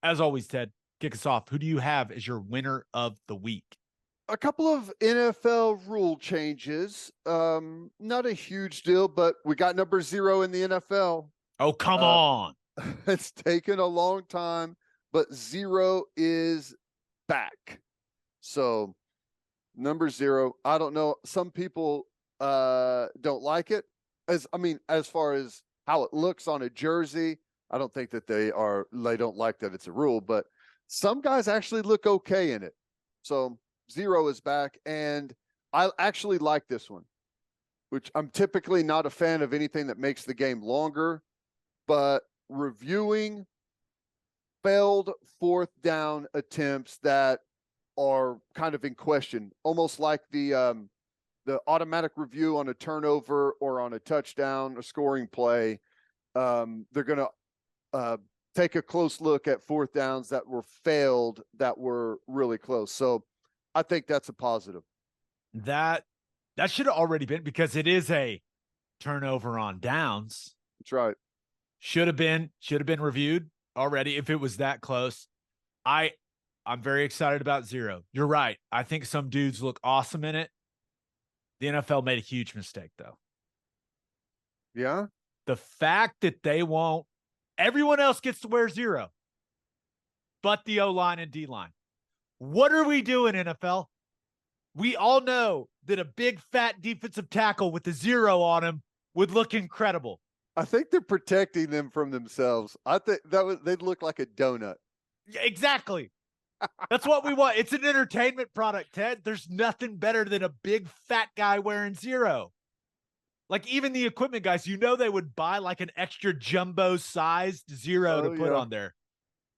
As always, Ted, kick us off. Who do you have as your winner of the week? A couple of NFL rule changes. Not a huge deal, but we got number 0 in the NFL. Oh, come Uh, on. it's taken a long time, but 0 is back. So number 0, I don't know. Some people don't like it. As far as how it looks on a jersey, I don't think that they don't like that it's a rule, but some guys actually look okay in it. So 0 is back, and I actually like this one, which I'm typically not a fan of anything that makes the game longer, but reviewing failed fourth down attempts that are kind of in question, almost like the automatic review on a turnover or on a touchdown, a scoring play. They're going to take a close look at fourth downs that were failed that were really close. So I think that's a positive. That should have already been, because it is a turnover on downs. That's right. Should have been reviewed already if it was that close. I'm very excited about 0. You're right. I think some dudes look awesome in it. The NFL made a huge mistake, though. Yeah. The fact that they won't, everyone else gets to wear 0, but the O-line and D-line. What are we doing, NFL? We all know that a big fat defensive tackle with a 0 on him would look incredible. I think they're protecting them from themselves. I think they'd look like a donut. Yeah, exactly. That's what we want. It's an entertainment product, Ted. There's nothing better than a big fat guy wearing 0. Like, even the equipment guys, they would buy like an extra jumbo sized 0 to put on there.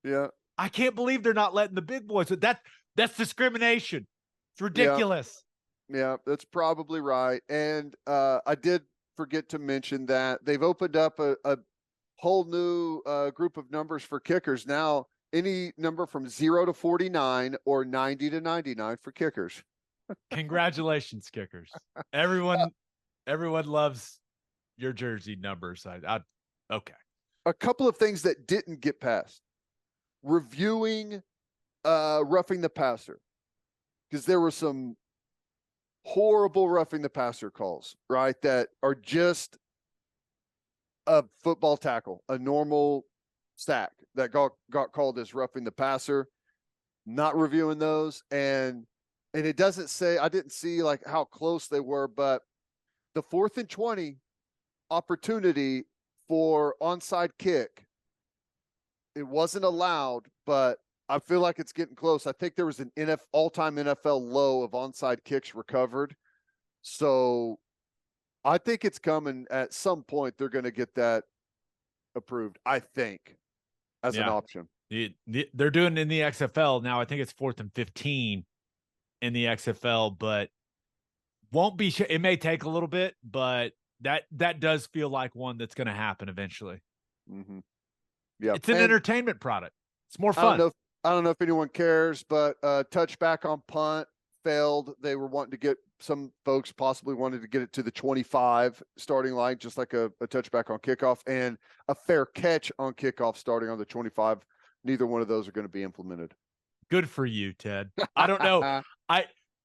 Yeah. I can't believe they're not letting the big boys. That's discrimination. It's ridiculous. Yeah, that's probably right. And I did forget to mention that they've opened up a whole new group of numbers for kickers. Now, any number from 0 to 49 or 90 to 99 for kickers. Congratulations, kickers. Everyone loves your jersey numbers. Okay. A couple of things that didn't get passed. Reviewing roughing the passer, because there were some horrible roughing the passer calls, right? That are just a football tackle, a normal sack that got called as roughing the passer. Not reviewing those, and it doesn't say, I didn't see like how close they were, but the 4th and 20 opportunity for onside kick, it wasn't allowed, but I feel like it's getting close. I think there was an all-time NFL low of onside kicks recovered. So I think it's coming at some point. They're going to get that approved, I think, as an option. They're doing it in the XFL now. I think it's 4th and 15 in the XFL, but won't be. It may take a little bit, but that does feel like one that's going to happen eventually. Mm-hmm. Yeah, it's an entertainment product. It's more fun. I don't know if anyone cares, but touchback on punt failed. They were wanting to get, some folks possibly wanted to get it to the 25 starting line, just like a touchback on kickoff, and a fair catch on kickoff starting on the 25. Neither one of those are going to be implemented. Good for you, Ted. I don't know.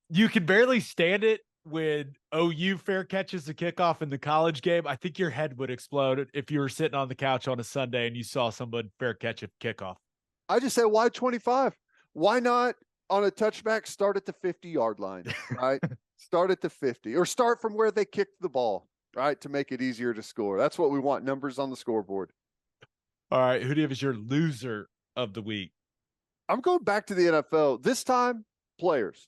You can barely stand it when OU fair catches the kickoff in the college game. I think your head would explode if you were sitting on the couch on a Sunday and you saw someone fair catch a kickoff. I just say, why 25? Why not on a touchback start at the 50-yard line, right? Start at the 50, or start from where they kicked the ball, right, to make it easier to score. That's what we want, numbers on the scoreboard. All right, who do you have as your loser of the week? I'm going back to the NFL. This time, players.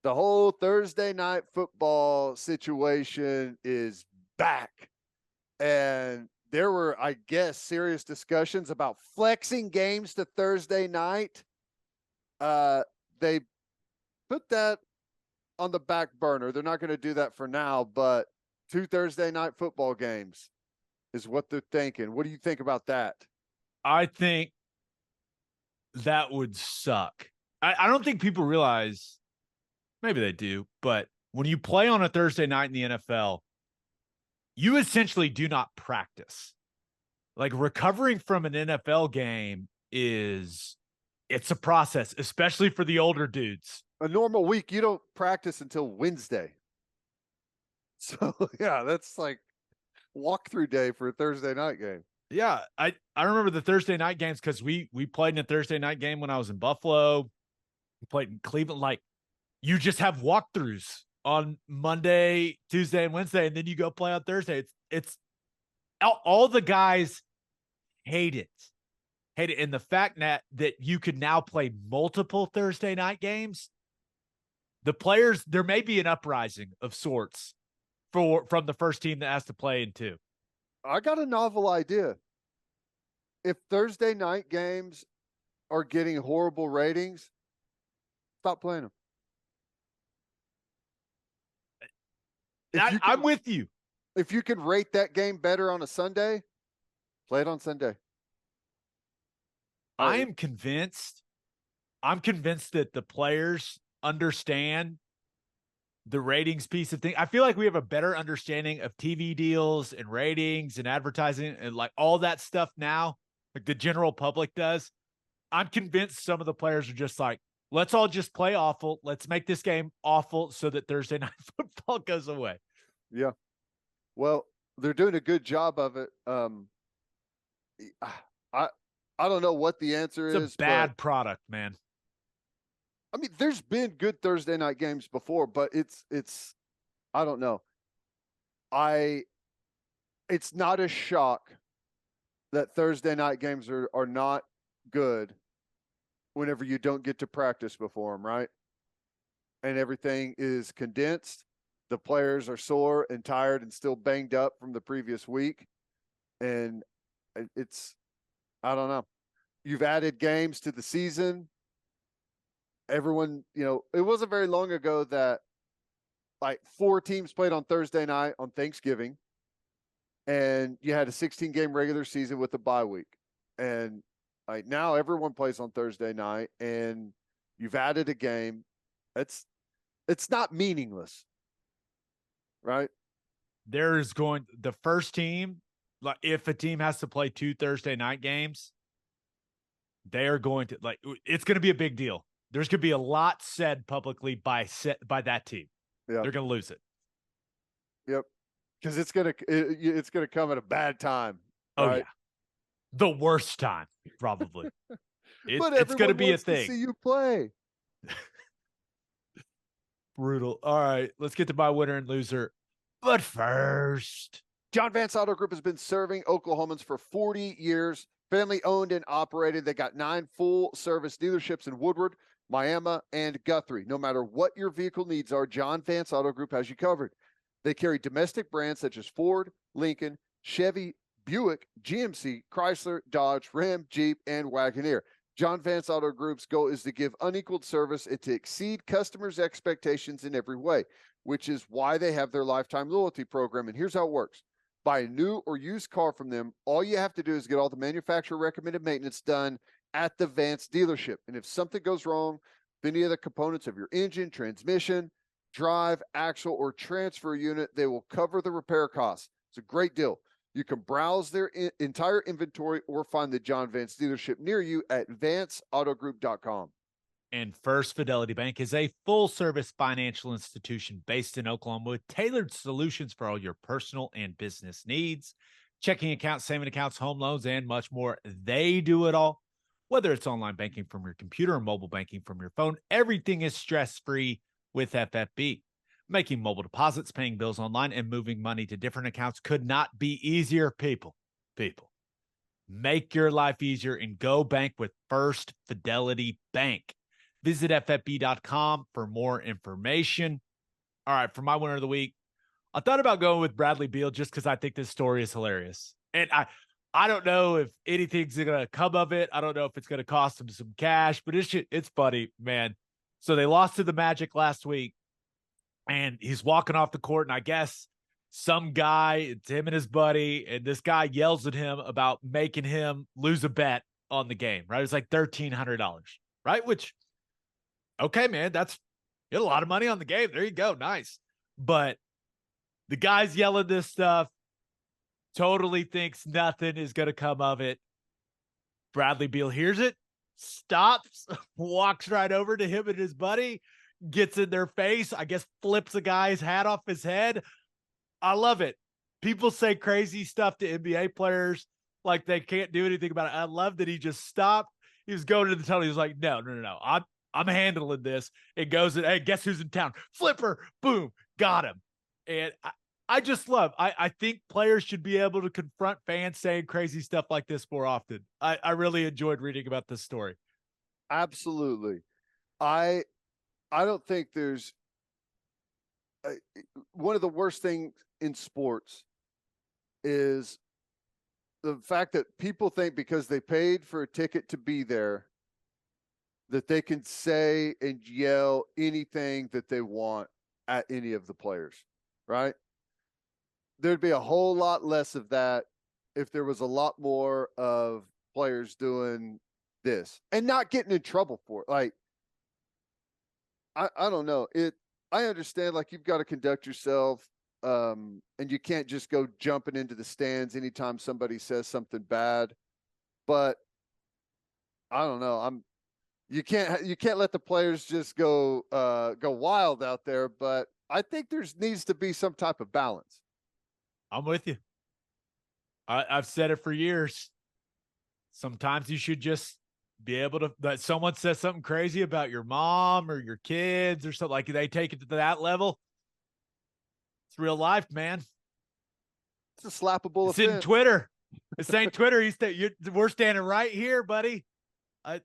The whole Thursday night football situation is back. And there were, I guess, serious discussions about flexing games to Thursday night. They put that on the back burner. They're not going to do that for now, but 2 Thursday night football games is what they're thinking. What do you think about that? I think that would suck. I don't think people realize, maybe they do, but when you play on a Thursday night in the NFL, you essentially do not practice. Like, recovering from an NFL game it's a process, especially for the older dudes. A normal week, you don't practice until Wednesday. So yeah, that's like walkthrough day for a Thursday night game. Yeah, I remember the Thursday night games because we played in a Thursday night game when I was in Buffalo. We played in Cleveland. Like, you just have walkthroughs on Monday, Tuesday, and Wednesday, and then you go play on Thursday. It's all the guys hate it. And the fact that you could now play multiple Thursday night games, the players, there may be an uprising of sorts from the first team that has to play in two. I got a novel idea. If Thursday night games are getting horrible ratings, stop playing them. I'm with you. If you can rate that game better on a Sunday, play it on Sunday. I'm convinced that the players understand the ratings piece of thing. I feel like we have a better understanding of TV deals and ratings and advertising and like all that stuff now, like the general public does. I'm convinced some of the players are just like, let's all just play awful. Let's make this game awful so that Thursday night football goes away. Yeah. Well, they're doing a good job of it. I don't know what the answer is. It's a bad product, man. I mean, there's been good Thursday night games before, but it's I don't know. It's not a shock that Thursday night games are not good whenever you don't get to practice before them, right? And everything is condensed. The players are sore and tired and still banged up from the previous week. And I don't know. You've added games to the season. Everyone, it wasn't very long ago that like 4 teams played on Thursday night on Thanksgiving, and you had a 16-game regular season with a bye week. And like now everyone plays on Thursday night, and you've added a game. It's not meaningless, right? The first team, like if a team has to play 2 Thursday night games, they are going to it's going to be a big deal. There's going to be a lot said publicly by that team. Yeah. They're going to lose it. Yep. Because it's gonna come at a bad time. Oh right? yeah, the worst time probably. But it's going to be a thing. To see you play. Brutal. All right, let's get to my winner and loser. But first, John Vance Auto Group has been serving Oklahomans for 40 years. Family owned and operated. They got 9 full service dealerships in Woodward, Miami, and Guthrie. No matter what your vehicle needs are, John Vance Auto Group has you covered. They carry domestic brands such as Ford, Lincoln, Chevy, Buick, GMC, Chrysler, Dodge, Ram, Jeep, and Wagoneer. John Vance Auto Group's goal is to give unequaled service and to exceed customers' expectations in every way, which is why they have their lifetime loyalty program. And here's how it works. Buy a new or used car from them. All you have to do is get all the manufacturer recommended maintenance done at the Vance dealership. And if something goes wrong with any of the components of your engine, transmission, drive, axle, or transfer unit, they will cover the repair costs. It's a great deal. You can browse their entire inventory or find the John Vance dealership near you at vanceautogroup.com. And First Fidelity Bank is a full-service financial institution based in Oklahoma with tailored solutions for all your personal and business needs. Checking accounts, saving accounts, home loans, and much more. They do it all. Whether it's online banking from your computer or mobile banking from your phone, everything is stress-free with FFB. Making mobile deposits, paying bills online, and moving money to different accounts could not be easier, people. Make your life easier and go bank with First Fidelity Bank. Visit ffb.com for more information. All right, for my winner of the week, I thought about going with Bradley Beal just because I think this story is hilarious. And I don't know if anything's going to come of it. I don't know if it's going to cost him some cash, but it's funny, man. So they lost to the Magic last week, and he's walking off the court, and I guess some guy, it's him and his buddy, and this guy yells at him about making him lose a bet on the game, right? It's like $1,300, right? Which, okay, man, you had a lot of money on the game. There you go. Nice. But the guy's yelling this stuff, totally thinks nothing is going to come of it. Bradley Beal hears it, stops, walks right over to him and his buddy, gets in their face, I guess flips a guy's hat off his head. I love it. People say crazy stuff to NBA players like they can't do anything about it. I love that he just stopped. He was going to the tunnel. He was like, no. I'm handling this. It goes, hey, guess who's in town? Flipper, boom, got him. And I just love, I think players should be able to confront fans saying crazy stuff like this more often. I really enjoyed reading about this story. Absolutely. I don't think there's one of the worst things in sports is the fact that people think because they paid for a ticket to be there that they can say and yell anything that they want at any of the players, right? There'd be a whole lot less of that if there was a lot more of players doing this and not getting in trouble for it. Like, I don't know. I understand, like, you've got to conduct yourself, and you can't just go jumping into the stands anytime somebody says something bad. But I don't know. You can't let the players just go wild out there. But I think needs to be some type of balance. I'm with you. I've said it for years. Sometimes you should just be able to, that someone says something crazy about your mom or your kids or something, like they take it to that level. It's real life, man. It's a slappable it's offense. In Twitter. It's ain't Twitter. We're standing right here, buddy. I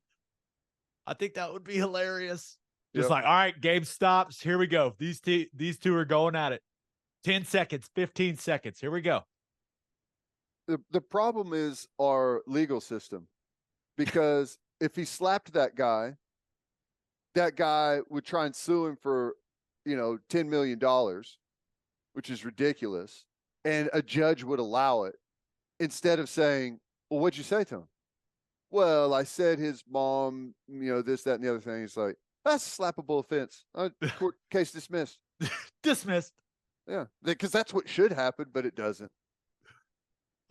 think that would be hilarious. Just like, all right, Gabe stops. Here we go. These two are going at it. 10 seconds, 15 seconds. Here we go. The problem is our legal system, because if he slapped that guy would try and sue him for, $10 million, which is ridiculous. And a judge would allow it instead of saying, well, what'd you say to him? Well, I said his mom, this, that, and the other thing. It's like, that's a slappable offense. Court case dismissed. Dismissed. Yeah, because that's what should happen, but it doesn't.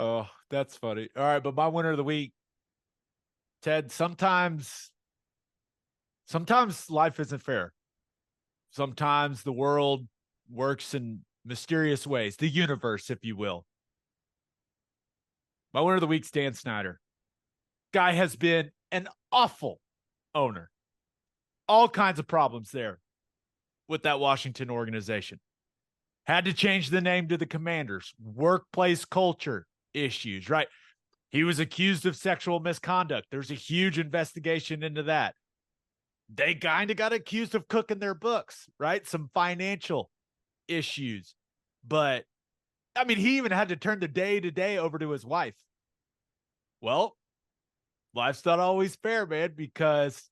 Oh, that's funny. All right, but my winner of the week, Ted, sometimes life isn't fair. Sometimes the world works in mysterious ways, the universe, if you will. My winner of the week, Dan Snyder. Guy has been an awful owner. All kinds of problems there with that Washington organization. Had to change the name to the Commanders. Workplace culture issues, right? He was accused of sexual misconduct. There's a huge investigation into that. They kind of got accused of cooking their books, right? Some financial issues. But, I mean, he even had to turn the day-to-day over to his wife. Well, life's not always fair, man, because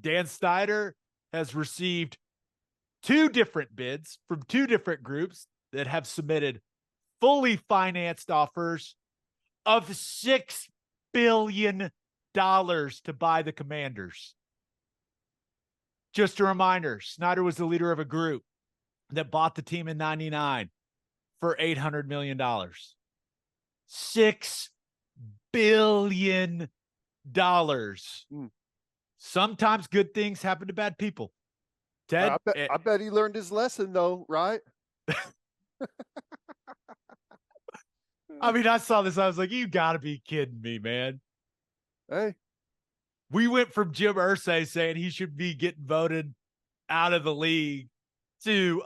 Dan Snyder has received 2 different bids from 2 different groups that have submitted fully financed offers of $6 billion to buy the Commanders. Just a reminder, Snyder was the leader of a group that bought the team in 99 for $800 million. $6 billion. Sometimes good things happen to bad people. Ted, I bet he learned his lesson, though, right? I mean, I saw this. I was like, you got to be kidding me, man. Hey. We went from Jim Irsay saying he should be getting voted out of the league to,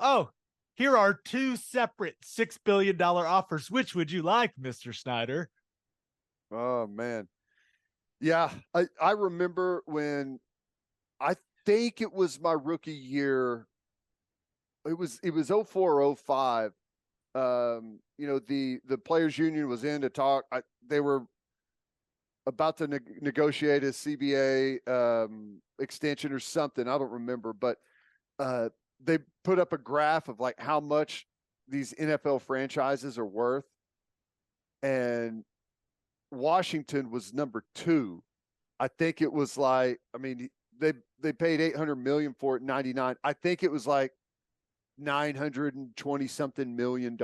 here are 2 separate $6 billion offers. Which would you like, Mr. Snyder? Oh, man. Yeah, I remember when I think it was my rookie year. It was 04, 05. The players union was in to talk. They were about to negotiate a CBA extension or something. I don't remember, but they put up a graph of like how much these NFL franchises are worth, and Washington was number 2. I think it was like, I mean, they paid $800 million for it in 99. I think it was like $920 something million,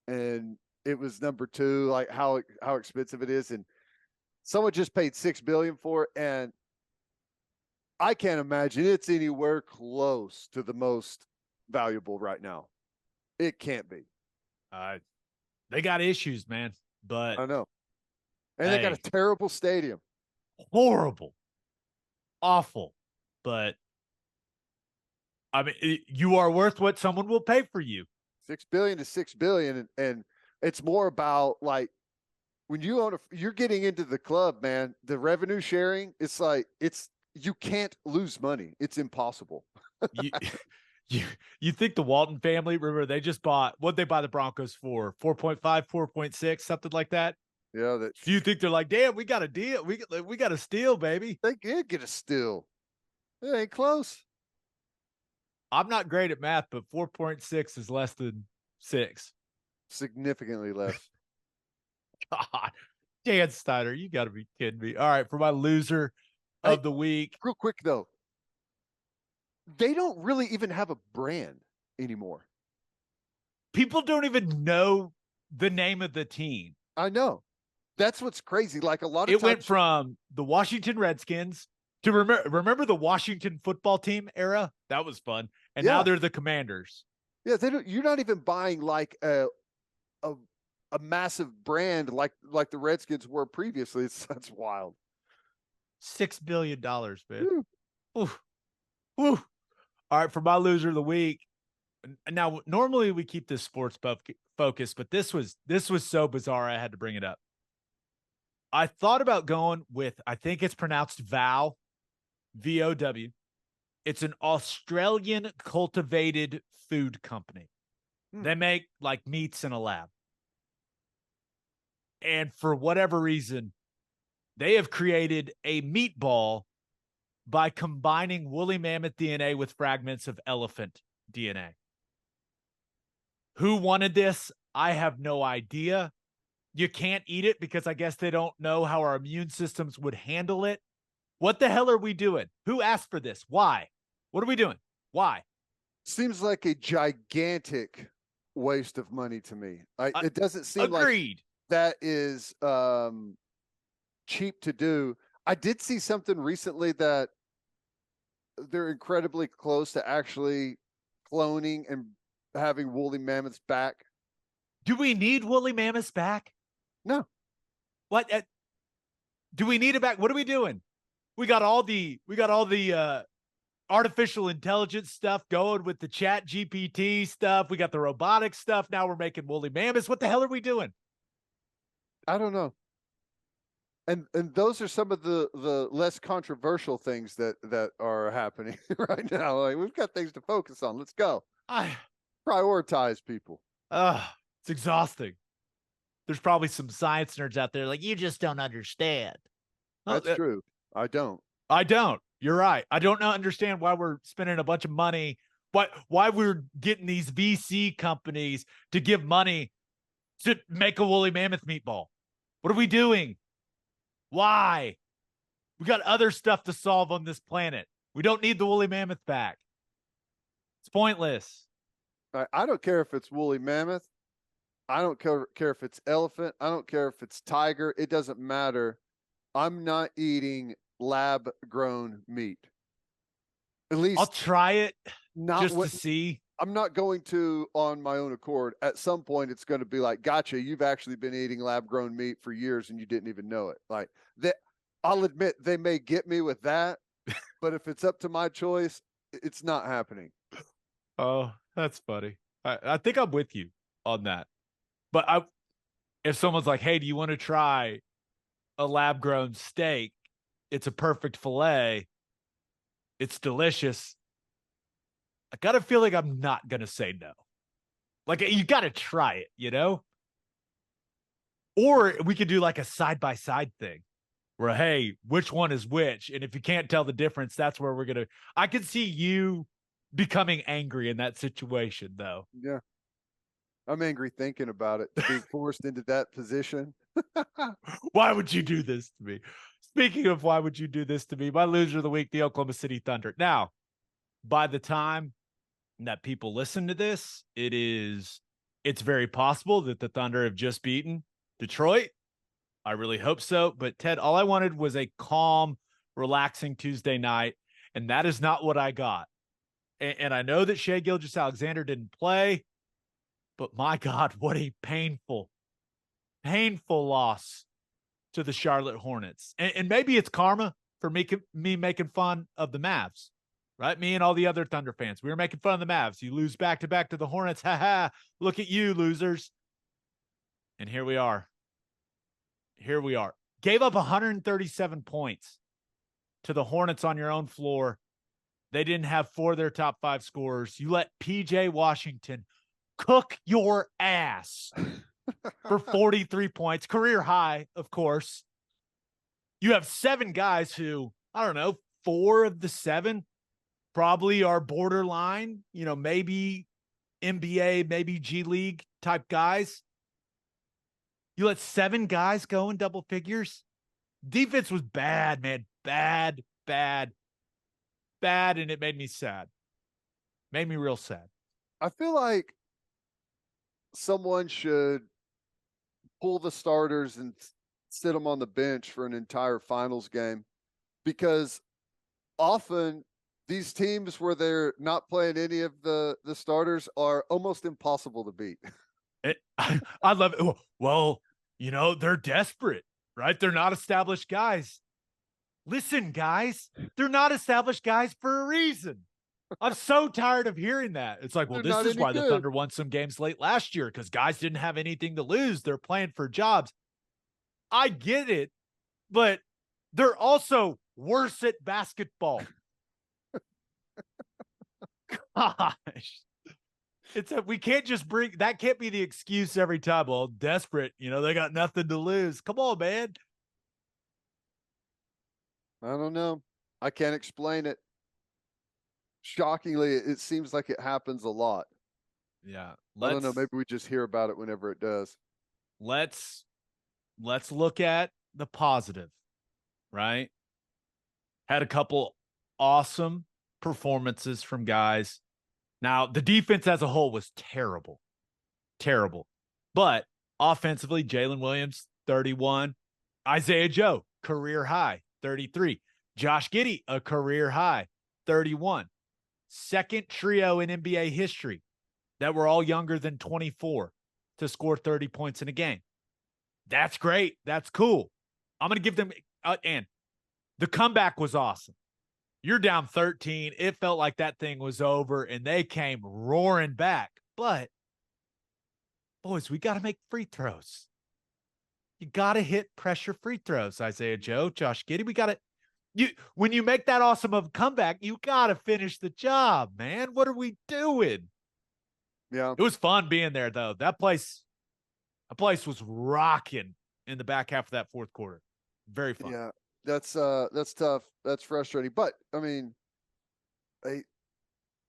and it was number 2, like how expensive it is. And Someone just paid $6 billion for it, and I can't imagine it's anywhere close to the most valuable right now. It can't be. They got issues, man. But I know. And they got hey, a terrible stadium. horrible, awful. But I mean, you are worth what someone will pay for you. $6 billion to $6 billion, and it's more about like when you own you're getting into the club, man. The revenue sharing, it's like you can't lose money. It's impossible. You you think the Walton family, remember they just bought, what'd they buy the Broncos for? 4.5, 4.6, something like that. Yeah, that. Do you think they're like, damn, we got a deal, we got a steal, baby? They did get a steal. It ain't close. I'm not great at math, but 4.6 is less than 6. Significantly less. God, Dan Snyder, you got to be kidding me. All right, for my loser of the week. Real quick though, they don't really even have a brand anymore. People don't even know the name of the team. I know. That's what's crazy. Like a lot of it times, went from the Washington Redskins to remember the Washington football team era. That was fun. And now they're the Commanders. Yeah, they don't. You're not even buying like a massive brand like the Redskins were previously. That's wild. $6 billion, man. Woo. Woo. All right, for my loser of the week. Now, normally we keep this sports focus, but this was so bizarre I had to bring it up. I thought about going with, I think it's pronounced VOW, VOW. It's an Australian cultivated food company. They make like meats in a lab. And for whatever reason, they have created a meatball by combining woolly mammoth DNA with fragments of elephant DNA. Who wanted this? I have no idea. You can't eat it because I guess they don't know how our immune systems would handle it. What the hell are we doing? Who asked for this? Why? What are we doing? Why? Seems like a gigantic waste of money to me. It doesn't seem agreed. Like that is cheap to do. I did see something recently that they're incredibly close to actually cloning and having woolly mammoths back. Do we need woolly mammoths back? No. What? Do we need it back? What are we doing? We got all the artificial intelligence stuff going with the chat GPT stuff. We got the robotic stuff. Now we're making woolly mammoths. What the hell are we doing? I don't know. And those are some of the less controversial things that are happening right now. Like, we've got things to focus on. Let's go. Prioritize people. It's exhausting. There's probably some science nerds out there like, you just don't understand. That's true. I don't. You're right. I don't understand why we're spending a bunch of money, why we're getting these VC companies to give money to make a woolly mammoth meatball. What are we doing? Why? We got other stuff to solve on this planet. We don't need the woolly mammoth back. It's pointless. I don't care if it's woolly mammoth. I don't care if it's elephant. I don't care if it's tiger. It doesn't matter. I'm not eating lab-grown meat. At least I'll try it just to see. I'm not going to on my own accord. At some point, it's going to be like, gotcha, you've actually been eating lab-grown meat for years and you didn't even know it. Like that, I'll admit they may get me with that, but if it's up to my choice, it's not happening. Oh, that's funny. I think I'm with you on that. But if someone's like, hey, do you want to try a lab-grown steak? It's a perfect fillet. It's delicious. I got to feel like I'm not going to say no. Like, you got to try it, you know? Or we could do like a side-by-side thing where, hey, which one is which? And if you can't tell the difference, that's where we're going to... I could see you becoming angry in that situation, though. Yeah. I'm angry thinking about it, being forced into that position. Why would you do this to me? Speaking of why would you do this to me, my loser of the week, the Oklahoma City Thunder. Now, by the time that people listen to this, it's very possible that the Thunder have just beaten Detroit. I really hope so. But Ted, all I wanted was a calm, relaxing Tuesday night, and that is not what I got. And I know that Shai Gilgeous-Alexander didn't play, but my God, what a painful loss to the Charlotte Hornets. And maybe it's karma for me making fun of the Mavs, right? Me and all the other Thunder fans. We were making fun of the Mavs. You lose back-to-back to the Hornets. Ha ha. Look at you, losers. And here we are. Gave up 137 points to the Hornets on your own floor. They didn't have 4 of their top 5 scorers. You let PJ Washington cook your ass for 43 points, career high, of course. You have 7 guys who, I don't know, 4 of the 7 probably are borderline, maybe NBA, maybe G League type guys. You let 7 guys go in double figures. Defense was bad, man. Bad. And it made me sad. Made me real sad. I feel like someone should pull the starters and sit them on the bench for an entire finals game, because often these teams where they're not playing any of the starters are almost impossible to beat. I love it. Well, they're desperate, right? They're not established guys. Listen, guys, they're not established guys for a reason. I'm so tired of hearing that. It's like, well, this is why the Thunder won some games late last year, because guys didn't have anything to lose. They're playing for jobs. I get it, but they're also worse at basketball. Gosh. We can't just that can't be the excuse every time. Well, desperate, they got nothing to lose. Come on, man. I don't know. I can't explain it. Shockingly, it seems like it happens a lot. Yeah. I don't know. Maybe we just hear about it whenever it does. Let's look at the positive, right? Had a couple awesome performances from guys. Now, the defense as a whole was terrible. But offensively, Jalen Williams, 31. Isaiah Joe, career high, 33. Josh Giddey, a career high, 31. Second trio in NBA history that were all younger than 24 to score 30 points in a game. That's great. That's cool. I'm going to give them and the comeback was awesome. You're down 13. It felt like that thing was over, and they came roaring back. But, boys, we got to make free throws. You got to hit pressure free throws, Isaiah Joe, Josh Giddey. We got to – when you make that awesome of a comeback, you got to finish the job, man. What are we doing? Yeah. It was fun being there, though. That place was rocking in the back half of that fourth quarter. Very fun. Yeah. That's tough. That's frustrating. But I mean,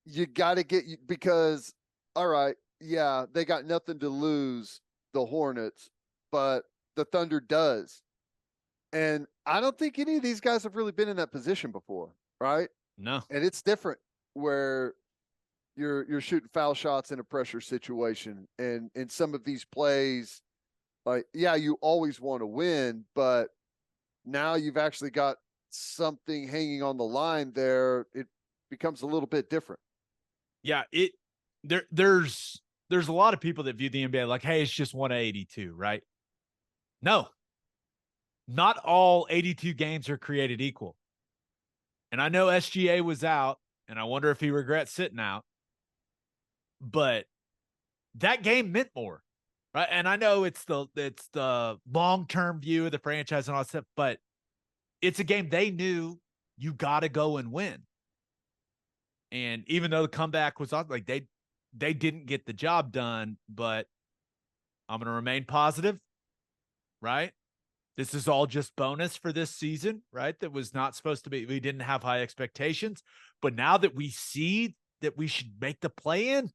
you got to because, all right, yeah, they got nothing to lose, the Hornets, but the Thunder does. And I don't think any of these guys have really been in that position before, right? No. And it's different where you're shooting foul shots in a pressure situation, and in some of these plays, like, yeah, you always want to win, but now you've actually got something hanging on the line there. It becomes a little bit different. Yeah, there's a lot of people that view the NBA like, hey, it's just 182, right? No. Not all 82 games are created equal. And I know SGA was out, and I wonder if he regrets sitting out. But that game meant more. Right. And I know it's the long-term view of the franchise and all that stuff, but it's a game they knew you got to go and win. And even though the comeback was like they didn't get the job done, but I'm going to remain positive, right? This is all just bonus for this season, right? That was not supposed to be. We didn't have high expectations, but now that we see that we should make the play in,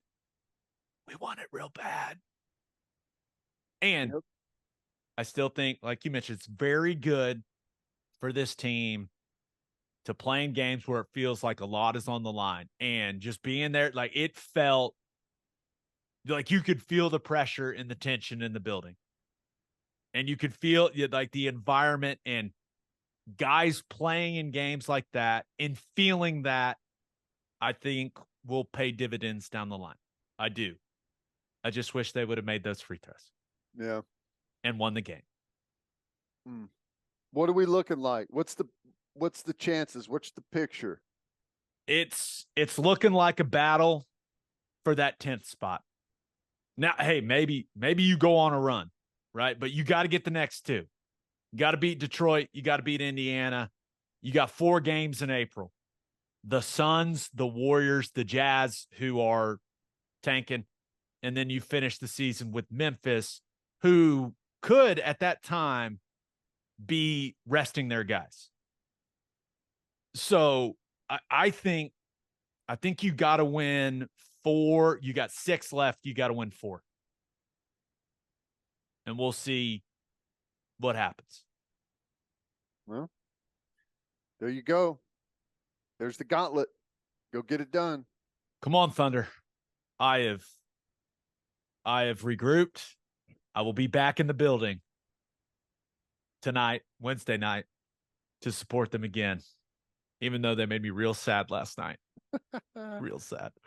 we want it real bad. And yep. I still think, like you mentioned, it's very good for this team to play in games where it feels like a lot is on the line. And just being there, like, it felt like you could feel the pressure and the tension in the building. And you could feel like the environment and guys playing in games like that and feeling that, I think, will pay dividends down the line. I do. I just wish they would have made those free throws. Yeah. And won the game. What are we looking like? What's the chances? What's the picture? It's looking like a battle for that 10th spot. Now, hey, maybe you go on a run, right? But you got to get the next two. You got to beat Detroit. You got to beat Indiana. You got 4 games in April. The Suns, the Warriors, the Jazz, who are tanking. And then you finish the season with Memphis, who could at that time be resting their guys. So I think you got to win 4. You got 6 left. You got to win 4. And we'll see what happens. Well, there you go. There's the gauntlet. Go get it done. Come on, Thunder. I have regrouped. I will be back in the building tonight, Wednesday night, to support them again, even though they made me real sad last night. Real sad.